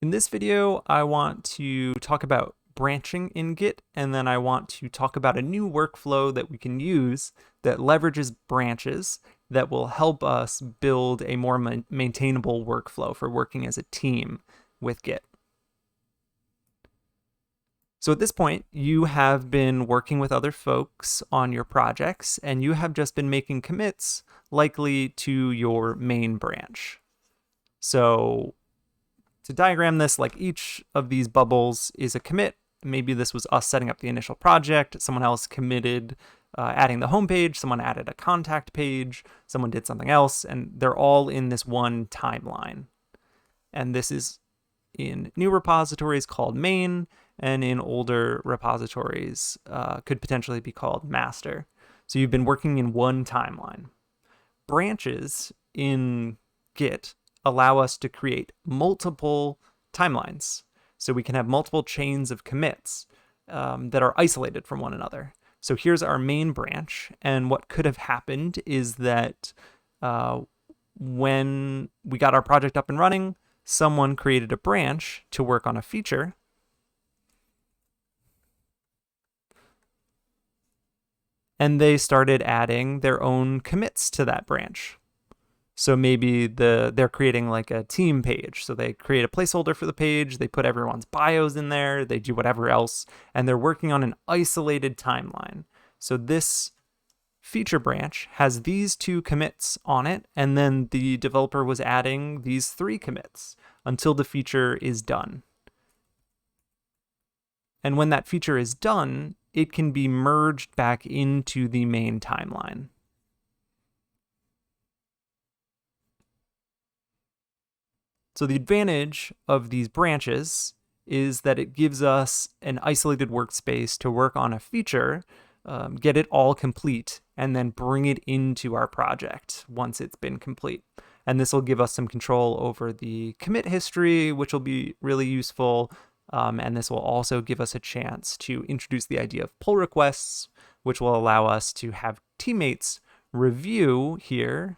In this video, I want to talk about branching in Git, and then I want to talk about a new workflow that we can use that leverages branches that will help us build a more maintainable workflow for working as a team with Git. So at this point, you have been working with other folks on your projects, and you have just been making commits likely to your main branch. So to diagram this, like each of these bubbles is a commit. Maybe this was us setting up the initial project. Someone else committed adding the homepage. Someone added a contact page. Someone did something else. And they're all in this one timeline. And this is in new repositories called main, and in older repositories could potentially be called master. So you've been working in one timeline. Branches in Git allow us to create multiple timelines. So we can have multiple chains of commits that are isolated from one another. So here's our main branch. And what could have happened is that when we got our project up and running, someone created a branch to work on a feature. And they started adding their own commits to that branch. So maybe they're creating like a team page. So they create a placeholder for the page, they put everyone's bios in there, they do whatever else, and they're working on an isolated timeline. So this feature branch has these two commits on it, and then the developer was adding these three commits until the feature is done. And when that feature is done, it can be merged back into the main timeline. So the advantage of these branches is that it gives us an isolated workspace to work on a feature, get it all complete, and then bring it into our project once it's been complete. And this will give us some control over the commit history, which will be really useful. And this will also give us a chance to introduce the idea of pull requests, which will allow us to have teammates review here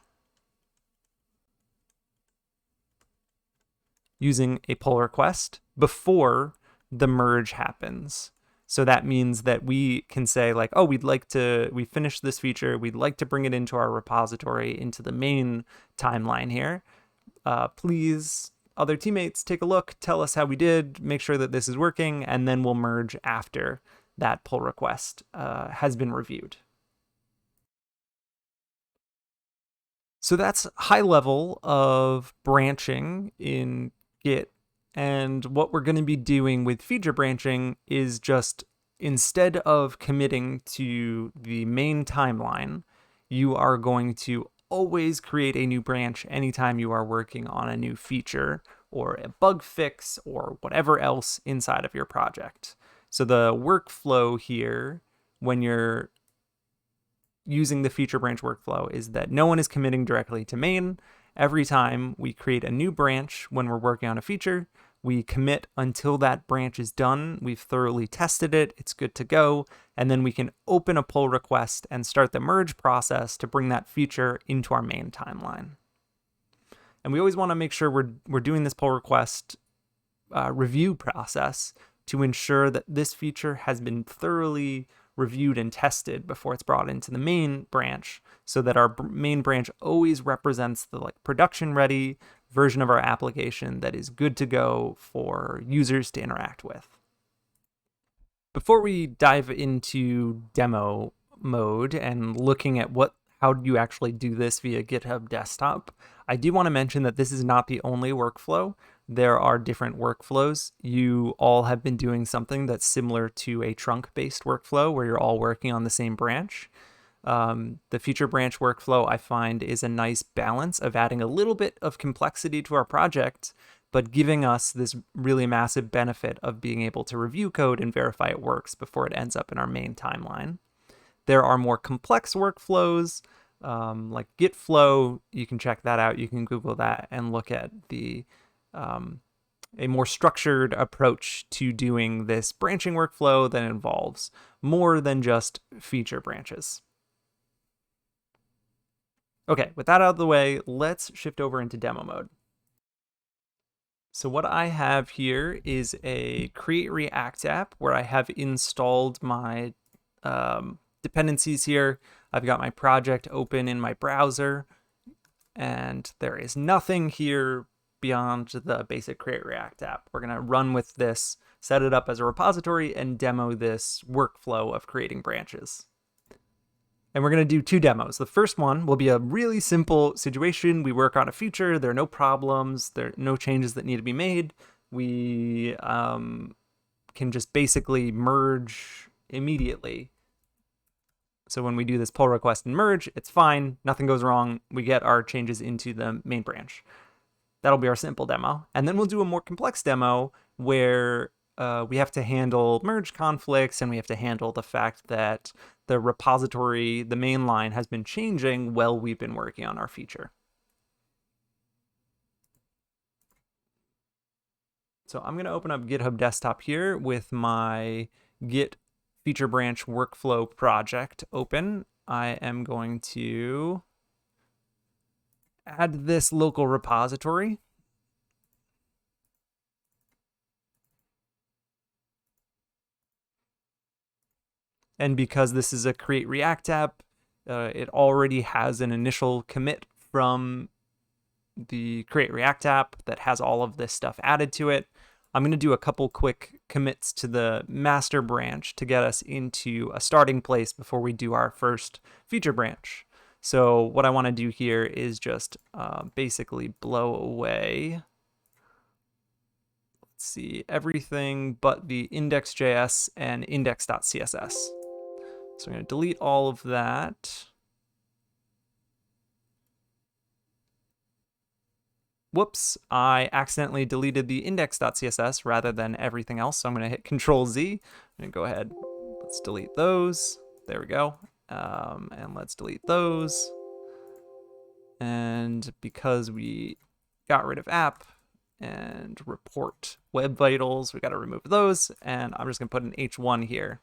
using a pull request before the merge happens. So that means that we can say like, oh, we finished this feature, we'd like to bring it into our repository, into the main timeline here. Please, other teammates, take a look, tell us how we did, make sure that this is working, and then we'll merge after that pull request has been reviewed. So that's high level of branching in Git. And what we're going to be doing with feature branching is just, instead of committing to the main timeline, you are going to always create a new branch anytime you are working on a new feature or a bug fix or whatever else inside of your project. So the workflow here, when you're using the feature branch workflow, is that no one is committing directly to main. Every time we create a new branch when we're working on a feature, we commit until that branch is done. We've thoroughly tested it, it's good to go, and then we can open a pull request and start the merge process to bring that feature into our main timeline. And we always want to make sure we're doing this pull request review process to ensure that this feature has been thoroughly reviewed and tested before it's brought into the main branch, so that our main branch always represents the production ready version of our application that is good to go for users to interact with. Before we dive into demo mode and looking at how you actually do this via GitHub desktop, I do want to mention that this is not the only workflow. There are different workflows. You all have been doing something that's similar to a trunk-based workflow where you're all working on the same branch. The feature branch workflow, I find, is a nice balance of adding a little bit of complexity to our project, but giving us this really massive benefit of being able to review code and verify it works before it ends up in our main timeline. There are more complex workflows, like Git flow. You can check that out. You can Google that and look at a more structured approach to doing this branching workflow that involves more than just feature branches. Okay, with that out of the way, let's shift over into demo mode. So what I have here is a Create React app where I have installed my dependencies here. I've got my project open in my browser, and there is nothing here beyond the basic Create React app. We're going to run with this, set it up as a repository, and demo this workflow of creating branches. And we're going to do two demos. The first one will be a really simple situation. We work on a feature. There are no problems. There are no changes that need to be made. We can just basically merge immediately. So when we do this pull request and merge, it's fine. Nothing goes wrong. We get our changes into the main branch. That'll be our simple demo. And then we'll do a more complex demo where we have to handle merge conflicts, and we have to handle the fact that the repository, the main line, has been changing while we've been working on our feature. So I'm going to open up GitHub Desktop here with my Git feature branch workflow project open. I am going to add this local repository. And because this is a Create React app, it already has an initial commit from the Create React app that has all of this stuff added to it. I'm going to do a couple quick commits to the master branch to get us into a starting place before we do our first feature branch. So what I want to do here is just basically blow away, let's see, everything but the index.js and index.css. So I'm going to delete all of that. Whoops, I accidentally deleted the index.css rather than everything else. So I'm going to hit Control-Z. I'm going to go ahead. Let's delete those. There we go. And let's delete those. And because we got rid of app and report web vitals, we got to remove those. And I'm just going to put an H1 here.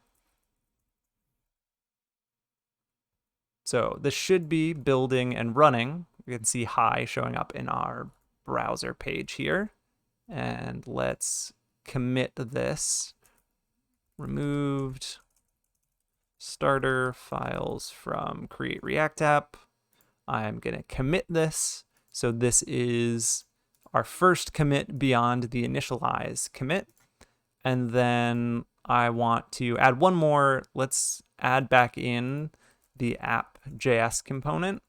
So this should be building and running. You can see hi showing up in our browser page here. And let's commit this. Removed starter files from Create React app. I'm going to commit this. So this is our first commit beyond the initialize commit. And then I want to add one more. Let's add back in the app.js component.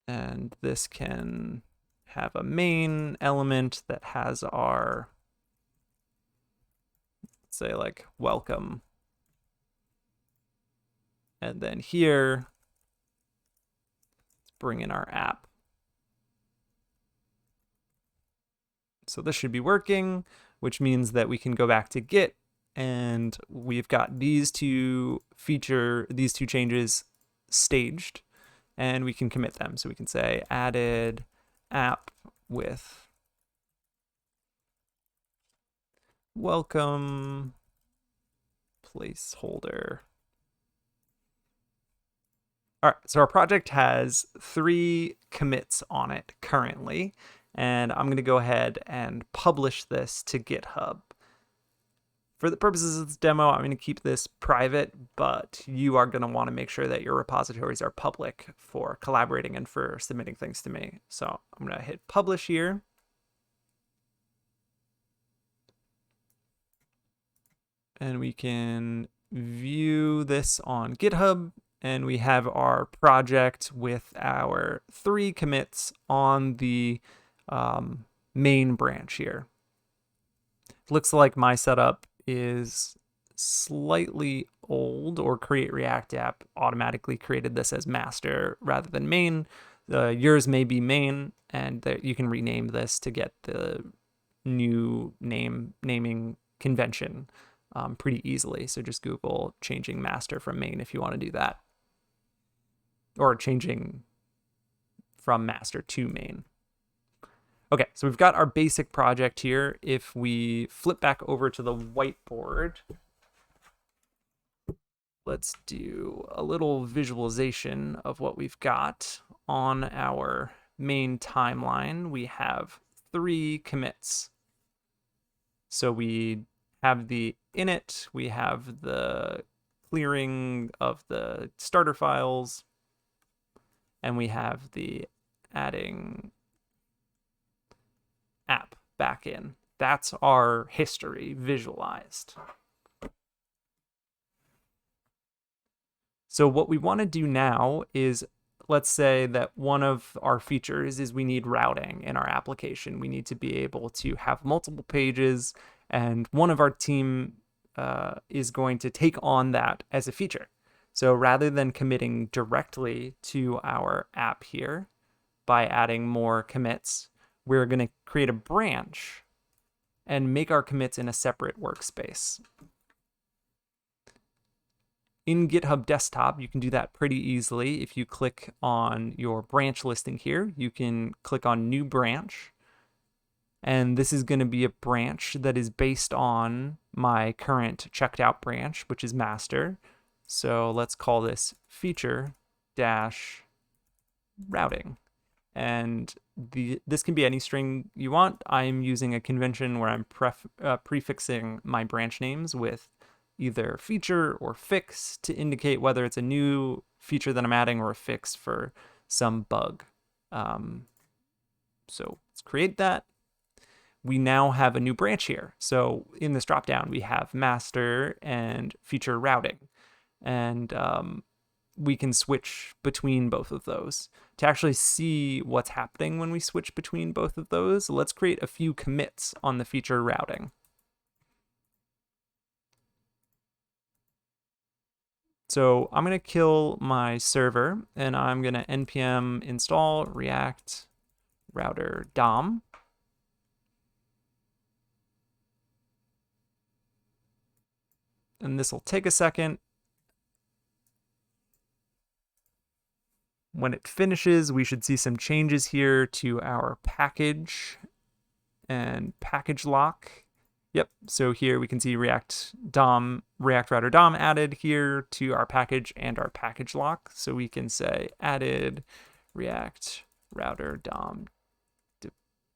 And this can have a main element that has our, let's say, like welcome. And then here, let's bring in our app. So this should be working, which means that we can go back to Git, and we've got these two changes staged, and we can commit them. So we can say added app with welcome placeholder. All right, so our project has 3 commits on it currently, and I'm going to go ahead and publish this to GitHub. For the purposes of this demo, I'm going to keep this private, but you are going to want to make sure that your repositories are public for collaborating and for submitting things to me. So I'm going to hit publish here. And we can view this on GitHub, and we have our project with our 3 commits on the main branch here. Looks like my setup is slightly old, or Create React app automatically created this as master rather than main. Yours may be main, and you can rename this to get the new naming convention pretty easily. So just Google changing master from main if you want to do that, or changing from master to main. Okay, so we've got our basic project here. If we flip back over to the whiteboard, let's do a little visualization of what we've got. On our main timeline, we have 3 commits. So we have the init, we have the clearing of the starter files, and we have the adding app back in. That's our history visualized. So what we want to do now is, let's say that one of our features is we need routing in our application. We need to be able to have multiple pages, and one of our team is going to take on that as a feature. So rather than committing directly to our app here by adding more commits, we're going to create a branch and make our commits in a separate workspace. In GitHub Desktop, you can do that pretty easily. If you click on your branch listing here, you can click on New Branch. And this is going to be a branch that is based on my current checked out branch, which is master. So let's call this feature-routing. And this can be any string you want. I'm using a convention where I'm prefixing my branch names with either feature or fix to indicate whether it's a new feature that I'm adding or a fix for some bug. So let's create that. We now have a new branch here. So in this dropdown, we have master and feature routing. And we can switch between both of those. To actually see what's happening when we switch between both of those, let's create a few commits on the feature routing. So I'm going to kill my server, and I'm going to npm install react router DOM. And this will take a second. When it finishes, we should see some changes here to our package and package lock. Yep, so here we can see React Router DOM added here to our package and our package lock. So we can say added React Router DOM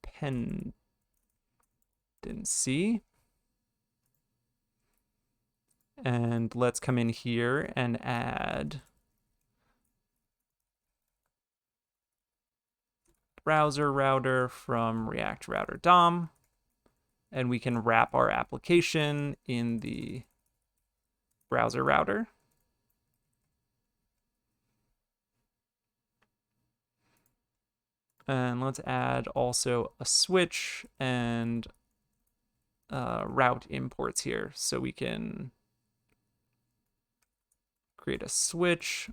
dependency. And let's come in here and add browser router from React Router DOM. And we can wrap our application in the browser router. And let's add also a switch and route imports here. So we can create a switch.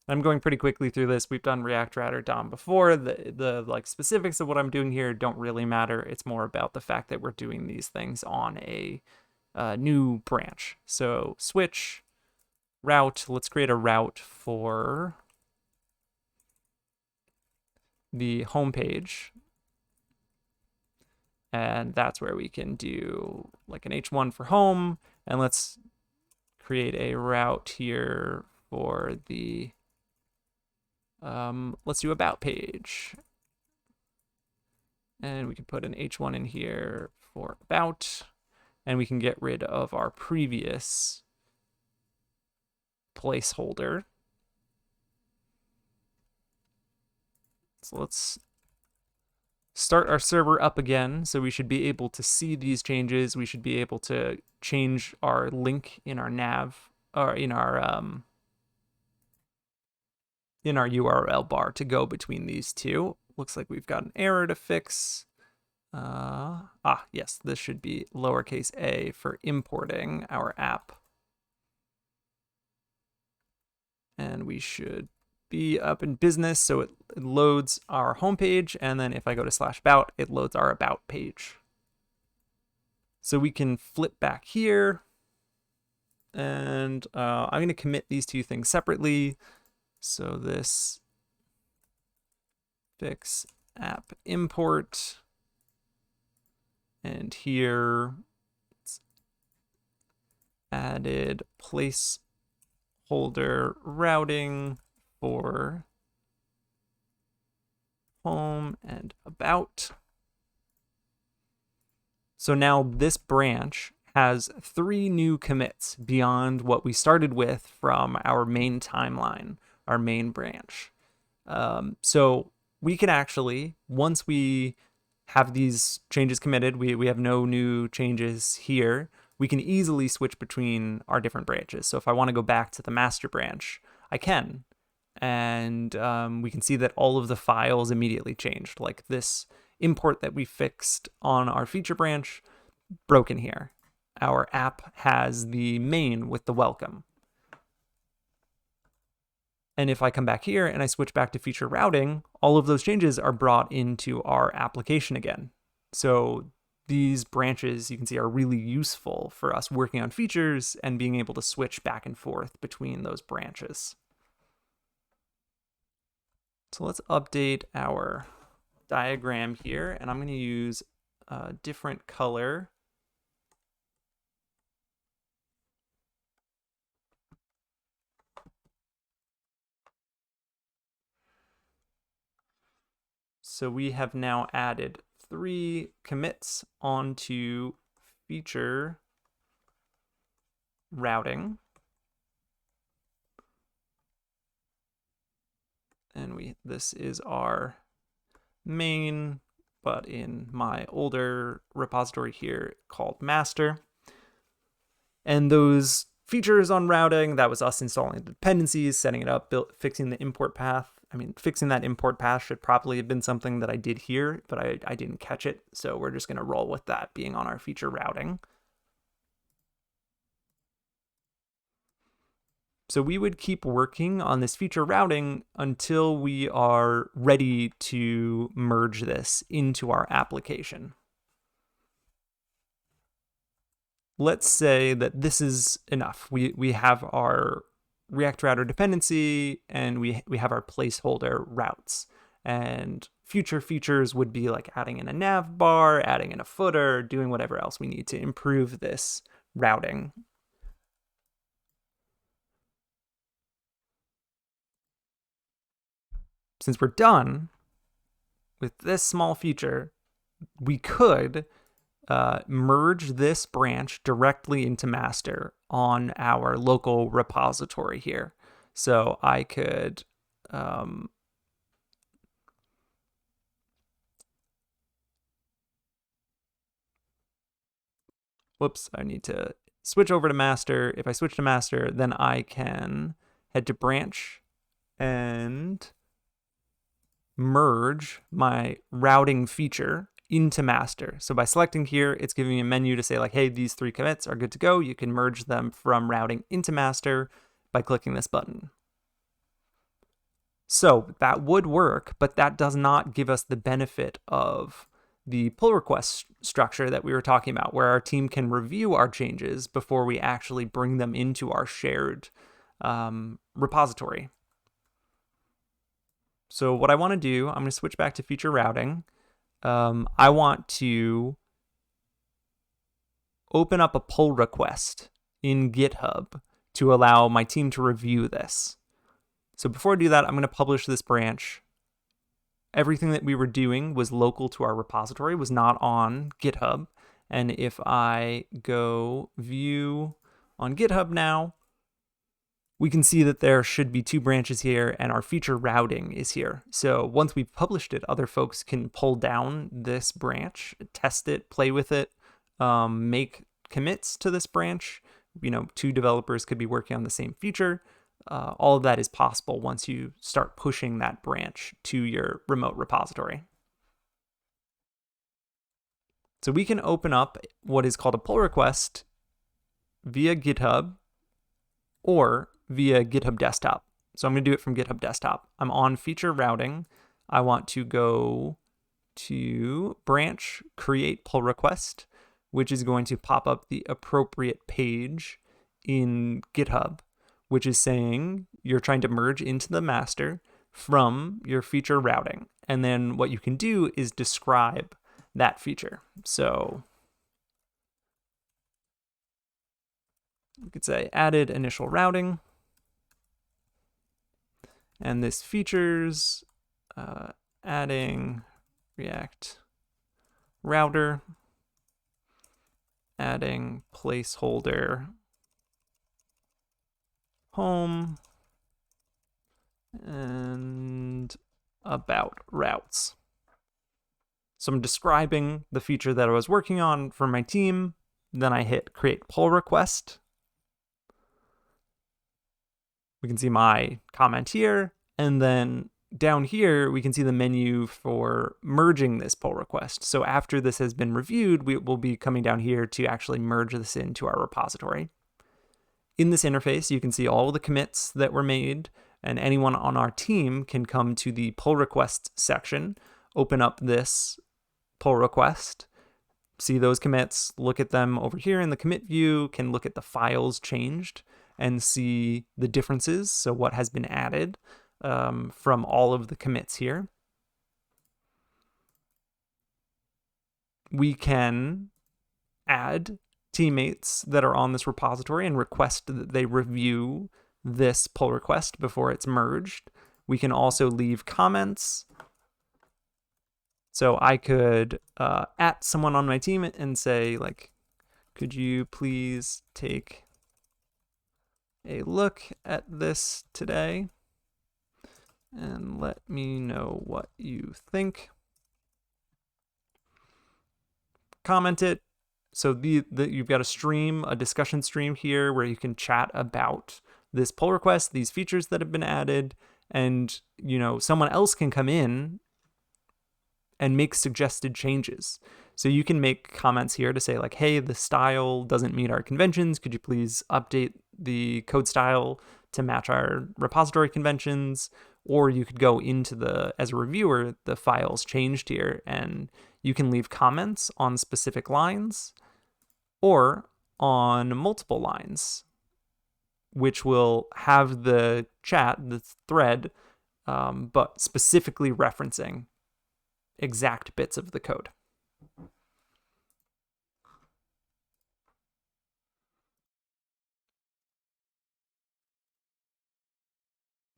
I'm going pretty quickly through this. We've done React Router DOM before. The like specifics of what I'm doing here don't really matter. It's more about the fact that we're doing these things on a new branch. So switch, route. Let's create a route for the home page. And that's where we can do like an H1 for home. And let's create a route here for the let's do about page. And we can put an H1 in here for about, and we can get rid of our previous placeholder. So let's start our server up again. So we should be able to see these changes. We should be able to change our link in our nav, or in our URL bar to go between these two. Looks like we've got an error to fix. Yes, this should be lowercase a for importing our app. And we should be up in business, so it loads our homepage, and then if I go to /about, it loads our about page. So we can flip back here, and I'm going to commit these two things separately. So this fix app import, and here added placeholder routing for home and about. So now this branch has 3 new commits beyond what we started with from our main timeline, our main branch. So we can actually, once we have these changes committed, we have no new changes here, we can easily switch between our different branches. So if I want to go back to the master branch, I can. And we can see that all of the files immediately changed. Like this import that we fixed on our feature branch, broken here. Our app has the main with the welcome. And if I come back here and I switch back to feature routing, all of those changes are brought into our application again. So these branches, you can see, are really useful for us working on features and being able to switch back and forth between those branches. So let's update our diagram here, and I'm going to use a different color. So we have now added 3 commits onto feature routing. And this is our main, but in my older repository here called master. And those features on routing, that was us installing the dependencies, setting it up, fixing the import path. I mean, fixing that import path should probably have been something that I did here, but I didn't catch it. So we're just going to roll with that being on our feature routing. So we would keep working on this feature routing until we are ready to merge this into our application. Let's say that this is enough. We have our React Router dependency and we have our placeholder routes. And future features would be like adding in a nav bar, adding in a footer, doing whatever else we need to improve this routing. Since we're done with this small feature, we could merge this branch directly into master on our local repository here. So I could whoops, I need to switch over to master. If I switch to master, then I can head to branch and merge my routing feature into master. So by selecting here, it's giving me a menu to say like, hey, these 3 commits are good to go. You can merge them from routing into master by clicking this button. So that would work, but that does not give us the benefit of the pull request structure that we were talking about, where our team can review our changes before we actually bring them into our shared repository. So what I want to do, I'm going to switch back to feature routing. I want to open up a pull request in GitHub to allow my team to review this. So before I do that, I'm going to publish this branch. Everything that we were doing was local to our repository, was not on GitHub. And if I go view on GitHub now, we can see that there should be 2 branches here and our feature routing is here. So once we've published it, other folks can pull down this branch, test it, play with it, make commits to this branch. 2 developers could be working on the same feature. All of that is possible once you start pushing that branch to your remote repository. So we can open up what is called a pull request via GitHub or via GitHub Desktop. So I'm going to do it from GitHub Desktop. I'm on feature routing. I want to go to branch, create pull request, which is going to pop up the appropriate page in GitHub, which is saying you're trying to merge into the master from your feature routing. And then what you can do is describe that feature. So We could say added initial routing. And this features adding React router, adding placeholder home, and about routes. So I'm describing the feature that I was working on for my team. Then I hit create pull request. We can see my comment here. And then down here, we can see the menu for merging this pull request. So after this has been reviewed, we will be coming down here to actually merge this into our repository. In this interface, you can see all the commits that were made, and anyone on our team can come to the pull request section, open up this pull request, see those commits, look at them over here in the commit view, can look at the files changed and see the differences, so what has been added from all of the commits here. We can add teammates that are on this repository and request that they review this pull request before it's merged. We can also leave comments. So I could at someone on my team and say, like, could you please take a look at this today and let me know what you think. Comment it. So you've got a discussion stream here where you can chat about this pull request, these features that have been added, and someone else can come in and make suggested changes. So you can make comments here to say like, hey, the style doesn't meet our conventions. Could you please update the code style to match our repository conventions? Or you could go into as a reviewer, the files changed here, and you can leave comments on specific lines or on multiple lines, which will have the chat, the thread, but specifically referencing exact bits of the code.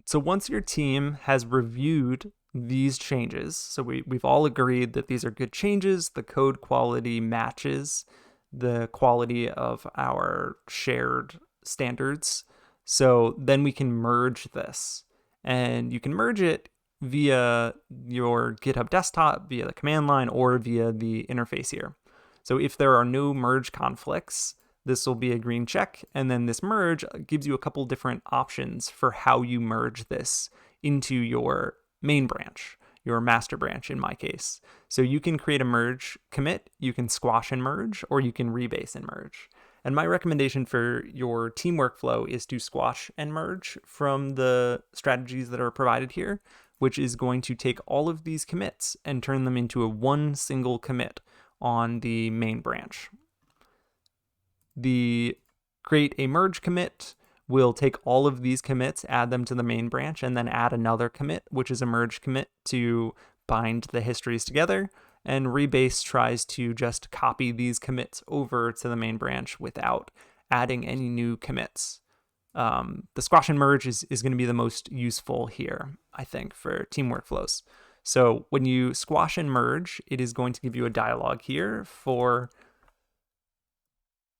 So once your team has reviewed these changes, so we've all agreed that these are good changes, the code quality matches the quality of our shared standards. So then we can merge this, and you can merge it via your GitHub desktop, via the command line, or via the interface here. So if there are no merge conflicts, this will be a green check, and then this merge gives you a couple different options for how you merge this into your main branch, your master branch in my case. So you can create a merge commit, you can squash and merge, or you can rebase and merge. And my recommendation for your team workflow is to squash and merge from the strategies that are provided here, which is going to take all of these commits and turn them into one single commit on the main branch. The create a merge commit will take all of these commits, add them to the main branch, and then add another commit, which is a merge commit, to bind the histories together. And rebase tries to just copy these commits over to the main branch without adding any new commits. The squash and merge is going to be the most useful here, I think, for team workflows. So when you squash and merge, it is going to give you a dialog here for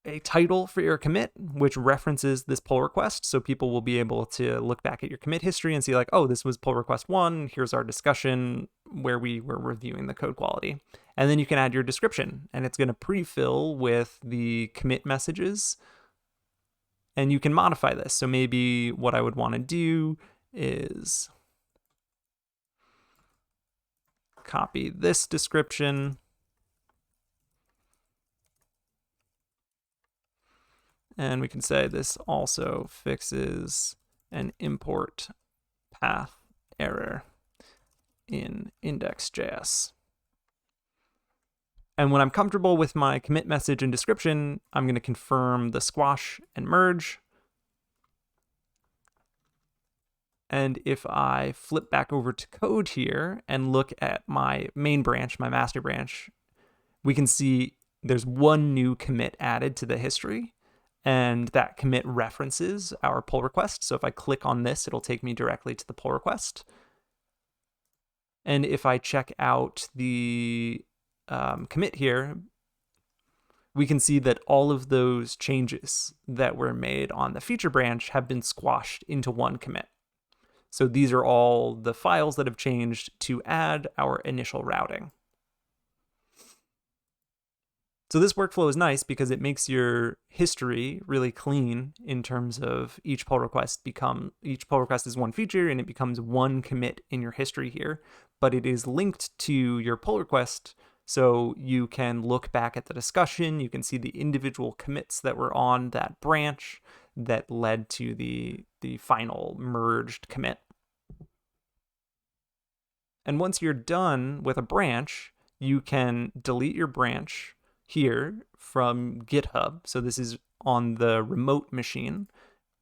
a title for your commit, which references this pull request. So people will be able to look back at your commit history and see like, oh, this was pull request 1. Here's our discussion where we were reviewing the code quality. And then you can add your description, and it's going to pre-fill with the commit messages. And you can modify this. So maybe what I would want to do is copy this description and we can say this also fixes an import path error in index.js. And when I'm comfortable with my commit message and description, I'm going to confirm the squash and merge. And if I flip back over to code here and look at my main branch, my master branch, we can see there's one new commit added to the history. and that commit references our pull request. So if I click on this, it'll take me directly to the pull request. And if I check out the commit here, we can see that all of those changes that were made on the feature branch have been squashed into one commit. So these are all the files that have changed to add our initial routing. So this workflow is nice because it makes your history really clean in terms of each pull request is one feature and it becomes one commit in your history here, but it is linked to your pull request. So you can look back at the discussion, you can see the individual commits that were on that branch that led to the final merged commit. And once you're done with a branch, you can delete your branch here from GitHub. So this is on the remote machine.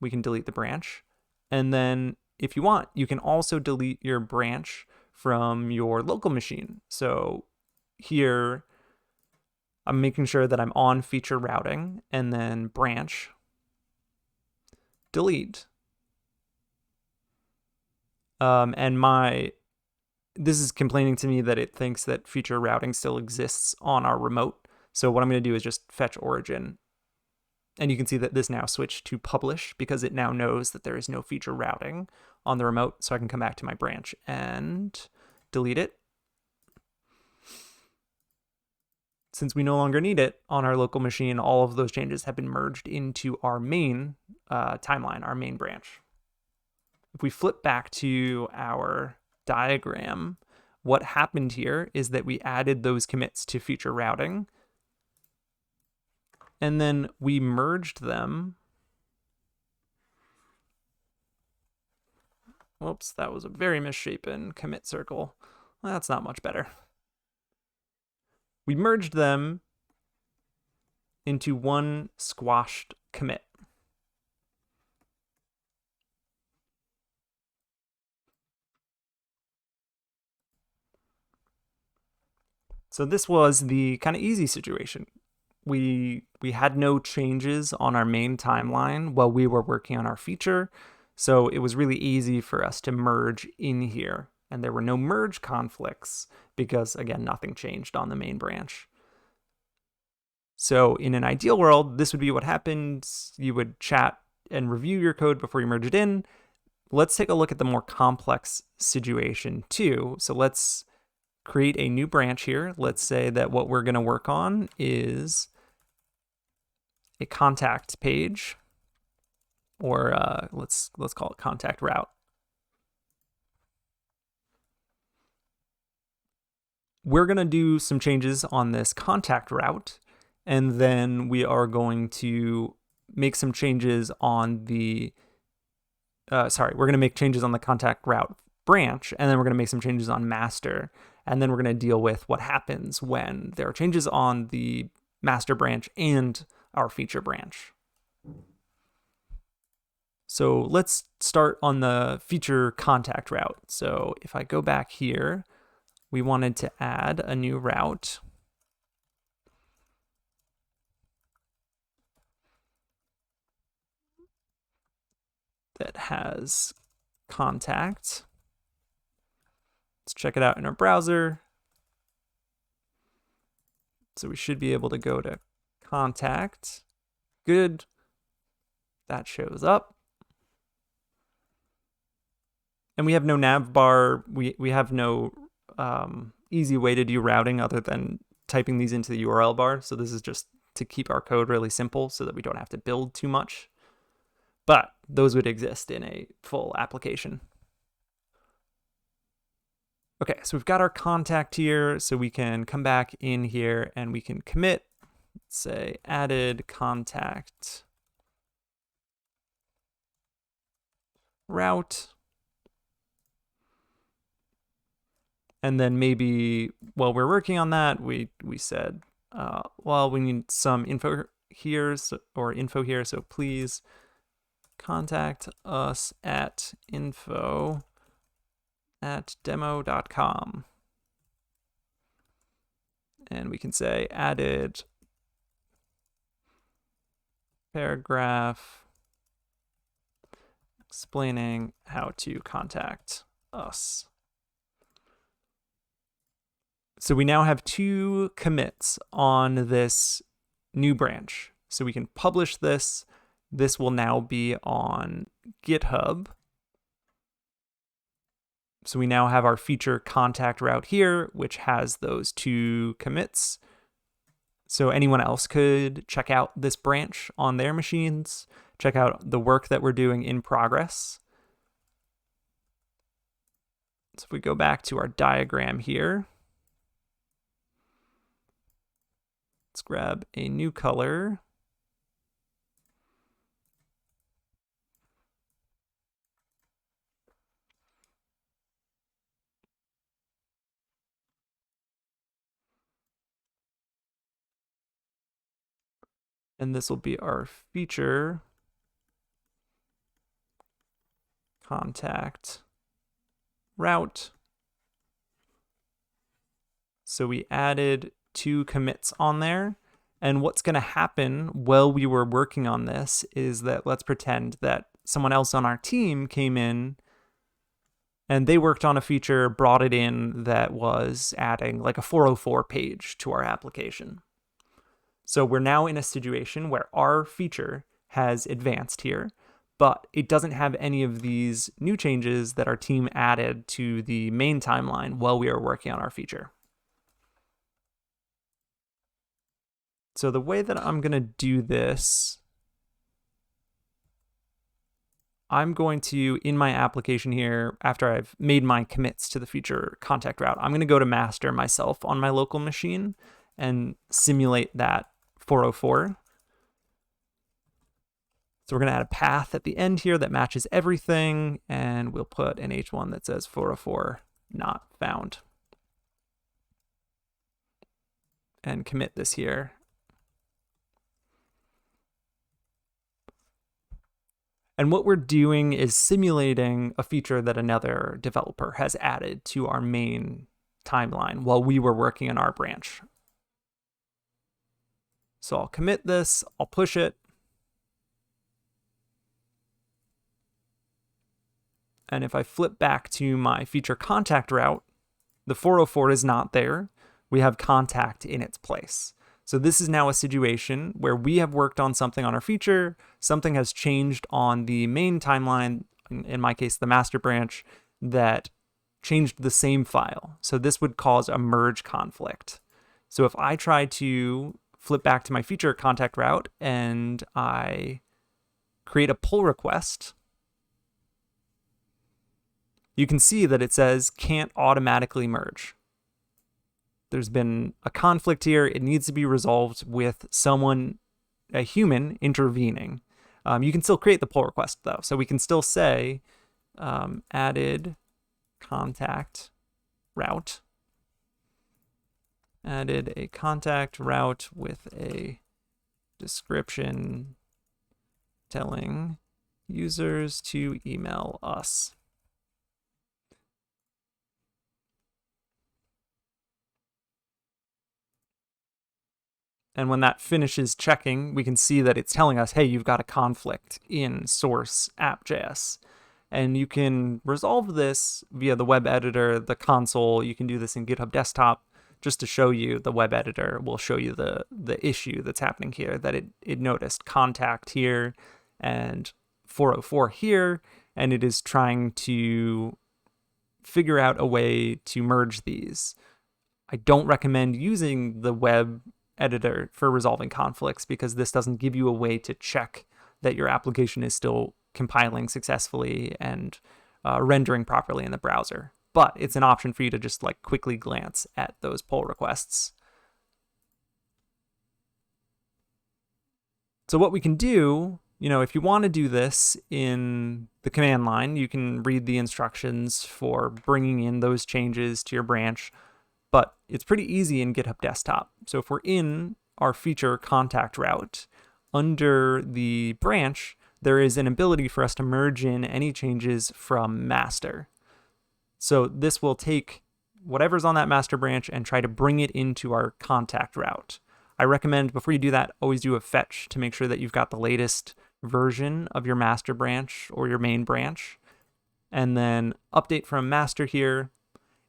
We can delete the branch. And then if you want, you can also delete your branch from your local machine. So here, I'm making sure that I'm on feature routing and then branch, delete. This is complaining to me that it thinks that feature routing still exists on our remote. So what I'm going to do is just fetch origin. And you can see that this now switched to publish because it now knows that there is no feature routing on the remote. So I can come back to my branch and delete it. Since we no longer need it on our local machine, all of those changes have been merged into our main timeline, our main branch. If we flip back to our diagram, what happened here is that we added those commits to feature routing, and then we merged them. Whoops, that was a very misshapen commit circle. That's not much better. We merged them into one squashed commit. So this was the kind of easy situation. We had no changes on our main timeline while we were working on our feature, so it was really easy for us to merge in here. And there were no merge conflicts because, again, nothing changed on the main branch. So in an ideal world, this would be what happens. You would chat and review your code before you merge it in. Let's take a look at the more complex situation too. So let's create a new branch here. Let's say that what we're going to work on is a contact page, or let's call it contact route. We're going to do some changes on this contact route, and then we are going to make some changes on the we're going to make changes on the contact route branch, and then we're going to make some changes on master, and then we're going to deal with what happens when there are changes on the master branch and our feature branch. So let's start on the feature contact route. So if I go back here, we wanted to add a new route. That has contact. Let's check it out in our browser. So we should be able to go to contact. Good. That shows up. And we have no nav bar. We have no easy way to do routing other than typing these into the URL bar. So this is just to keep our code really simple so that we don't have to build too much. But those would exist in a full application. Okay, so we've got our contact here, so we can come back in here and we can commit, let's say added contact route. And then maybe while we're working on that, we said, well, we need some info here, so please contact us at info@demo.com. And we can say added paragraph explaining how to contact us. So we now have 2 commits on this new branch. So we can publish this. This will now be on GitHub. So we now have our feature contact route here, which has those 2 commits. So anyone else could check out this branch on their machines, check out the work that we're doing in progress. So if we go back to our diagram here, let's grab a new color. And this will be our feature contact route. So we added 2 commits on there. And what's going to happen while we were working on this is that let's pretend that someone else on our team came in and they worked on a feature, brought it in that was adding like a 404 page to our application. So we're now in a situation where our feature has advanced here, but it doesn't have any of these new changes that our team added to the main timeline while we were working on our feature. So the way that I'm going to do this, I'm going to, in my application here, after I've made my commits to the feature contact route, I'm going to go to master myself on my local machine and simulate that 404. So we're going to add a path at the end here that matches everything, and we'll put an H1 that says 404 not found. And commit this here. And what we're doing is simulating a feature that another developer has added to our main timeline while we were working on our branch. So I'll commit this, I'll push it. And if I flip back to my feature contact route, the 404 is not there. We have contact in its place. So this is now a situation where we have worked on something on our feature, something has changed on the main timeline, in my case, the master branch, that changed the same file. So this would cause a merge conflict. So if I try to flip back to my feature contact route and I create a pull request, you can see that it says can't automatically merge. There's been a conflict here. It needs to be resolved with someone, a human, intervening. You can still create the pull request, though. So we can still say added contact route. Added a contact route with a description telling users to email us. And when that finishes checking, we can see that it's telling us, hey, you've got a conflict in source app.js. And you can resolve this via the web editor, the console. You can do this in GitHub Desktop. Just to show you, the web editor will show you the issue that's happening here, that it noticed contact here and 404 here, and it is trying to figure out a way to merge these. I don't recommend using the web editor for resolving conflicts because this doesn't give you a way to check that your application is still compiling successfully and rendering properly in the browser. But it's an option for you to just like quickly glance at those pull requests. So what we can do, if you want to do this in the command line, you can read the instructions for bringing in those changes to your branch. But it's pretty easy in GitHub Desktop. So if we're in our feature contact route, under the branch, there is an ability for us to merge in any changes from master. So this will take whatever's on that master branch and try to bring it into our contact route. I recommend before you do that, always do a fetch to make sure that you've got the latest version of your master branch or your main branch. And then update from master here.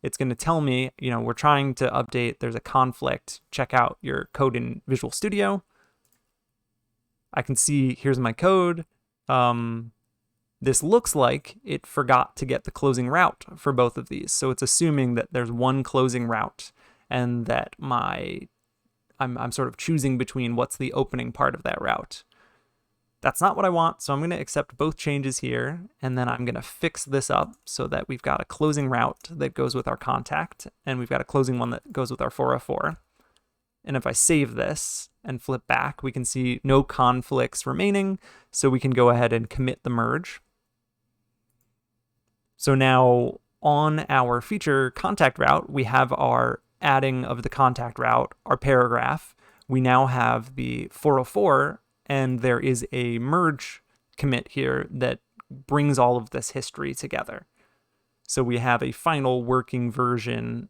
It's going to tell me, we're trying to update. There's a conflict. Check out your code in Visual Studio. I can see here's my code. This looks like it forgot to get the closing route for both of these. So it's assuming that there's one closing route and that I'm sort of choosing between what's the opening part of that route. That's not what I want, so I'm going to accept both changes here, and then I'm going to fix this up so that we've got a closing route that goes with our contact, and we've got a closing one that goes with our 404. And if I save this and flip back, we can see no conflicts remaining, so we can go ahead and commit the merge. So now on our feature contact route, we have our adding of the contact route, our paragraph. We now have the 404, and there is a merge commit here that brings all of this history together. So we have a final working version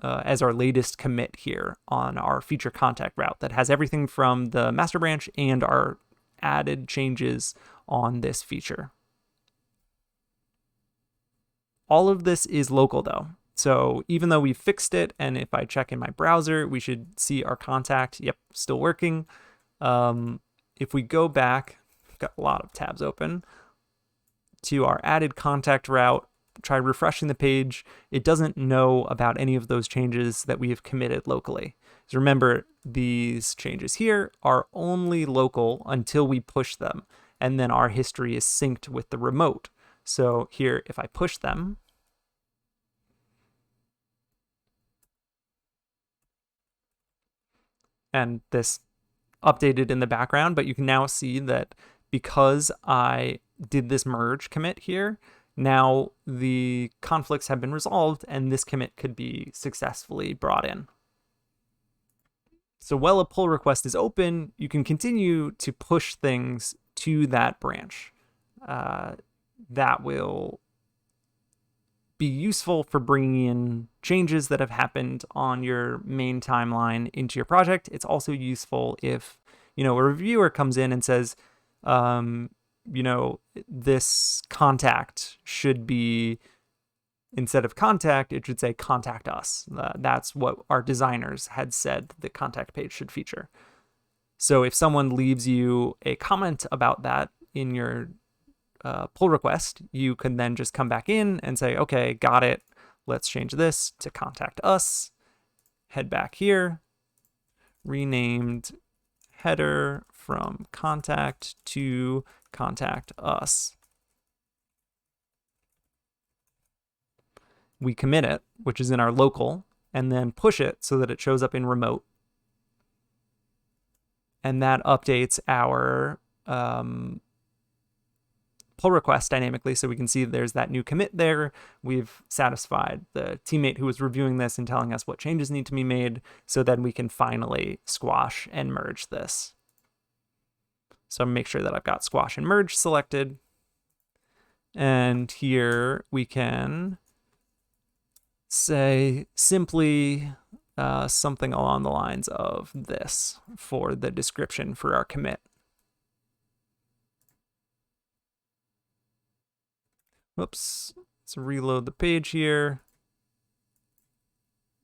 as our latest commit here on our feature contact route that has everything from the master branch and our added changes on this feature. All of this is local though. So even though we fixed it, and if I check in my browser, we should see our contact. Yep, still working. If we go back, I've got a lot of tabs open, to our added contact route, try refreshing the page, it doesn't know about any of those changes that we have committed locally. So remember, these changes here are only local until we push them, and then our history is synced with the remote. So here, if I push them, and this updated in the background, but you can now see that because I did this merge commit here, now the conflicts have been resolved and this commit could be successfully brought in. So while a pull request is open, you can continue to push things to that branch. That will be useful for bringing in changes that have happened on your main timeline into your project. It's also useful if, a reviewer comes in and says, this contact should be, instead of contact, it should say contact us. That's what our designers had said the contact page should feature. So if someone leaves you a comment about that in your pull request, you can then just come back in and say, okay, got it. Let's change this to contact us. Head back here, renamed header from contact to contact us. We commit it, which is in our local, and then push it so that it shows up in remote. And that updates our pull request dynamically, so we can see there's that new commit there. We've satisfied the teammate who was reviewing this and telling us what changes need to be made, so then we can finally squash and merge this. So make sure that I've got squash and merge selected. And here we can say simply something along the lines of this for the description for our commit. Whoops, let's reload the page here.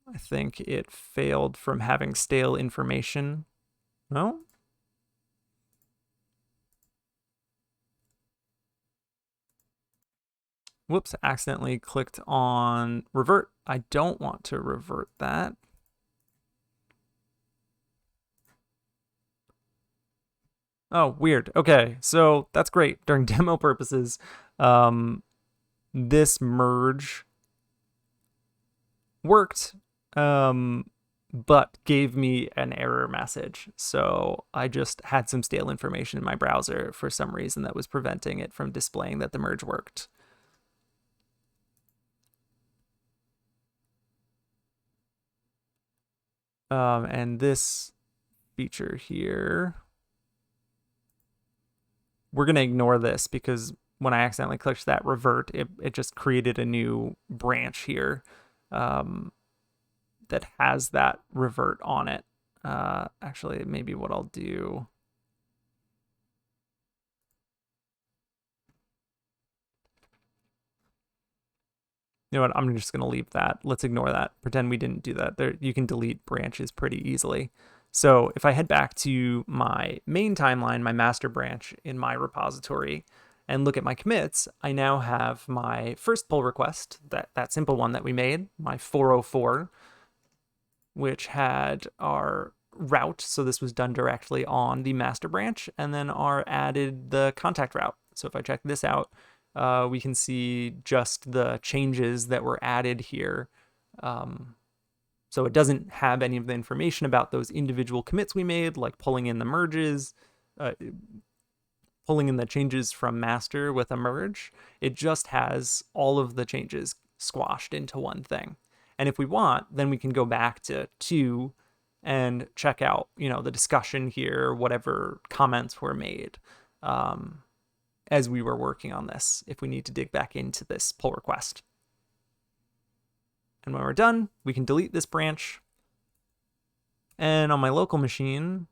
I think it failed from having stale information. No? Whoops, accidentally clicked on revert. I don't want to revert that. Oh, weird. Okay, so that's great. During demo purposes, this merge worked, but gave me an error message. So I just had some stale information in my browser for some reason that was preventing it from displaying that the merge worked. And this feature here, we're going to ignore this because when I accidentally clicked that revert, it just created a new branch here that has that revert on it. Actually, maybe what I'll do. You know what? I'm just going to leave that. Let's ignore that. Pretend we didn't do that. There, you can delete branches pretty easily. So if I head back to my main timeline, my master branch in my repository, and look at my commits, I now have my first pull request, that simple one that we made, my 404, which had our route. So this was done directly on the master branch, and then our added the contact route. So if I check this out, we can see just the changes that were added here. So it doesn't have any of the information about those individual commits we made, like pulling in the merges, pulling in the changes from master with a merge. It just has all of the changes squashed into one thing. And if we want, then we can go back to 2 and check out, the discussion here, whatever comments were made as we were working on this, if we need to dig back into this pull request. And when we're done, we can delete this branch. And on my local machine,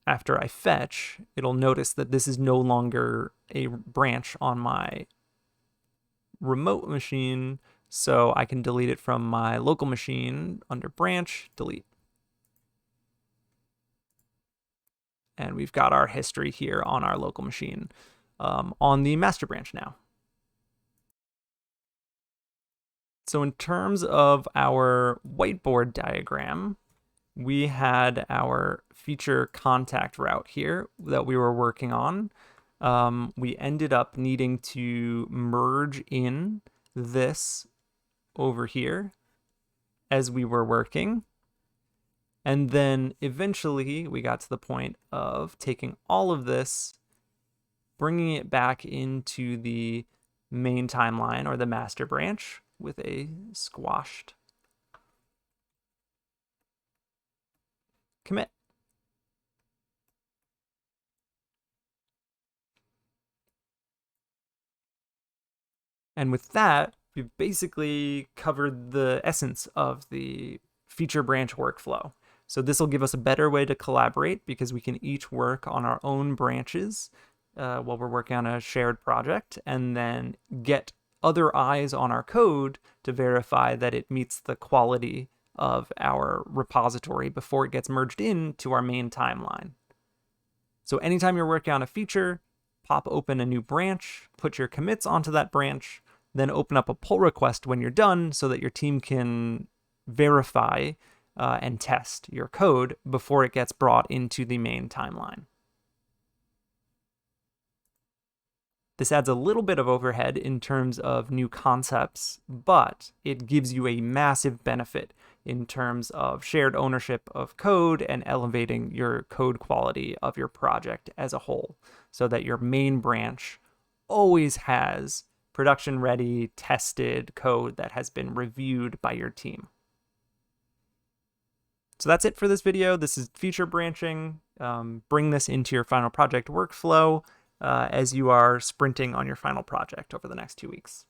after I fetch, it'll notice that this is no longer a branch on my remote machine, so I can delete it from my local machine under branch, delete. And we've got our history here on our local machine on the master branch now. So in terms of our whiteboard diagram, we had our feature contact route here that we were working on. We ended up needing to merge in this over here as we were working. And then eventually we got to the point of taking all of this, bringing it back into the main timeline or the master branch with a squashed commit. And with that, we've basically covered the essence of the feature branch workflow. So this will give us a better way to collaborate because we can each work on our own branches while we're working on a shared project, and then get other eyes on our code to verify that it meets the quality of our repository before it gets merged into our main timeline. So anytime you're working on a feature, pop open a new branch, put your commits onto that branch, then open up a pull request when you're done so that your team can verify and test your code before it gets brought into the main timeline. This adds a little bit of overhead in terms of new concepts, but it gives you a massive benefit in terms of shared ownership of code and elevating your code quality of your project as a whole, so that your main branch always has production-ready, tested code that has been reviewed by your team. So that's it for this video. This is feature branching. Bring this into your final project workflow as you are sprinting on your final project over the next 2 weeks.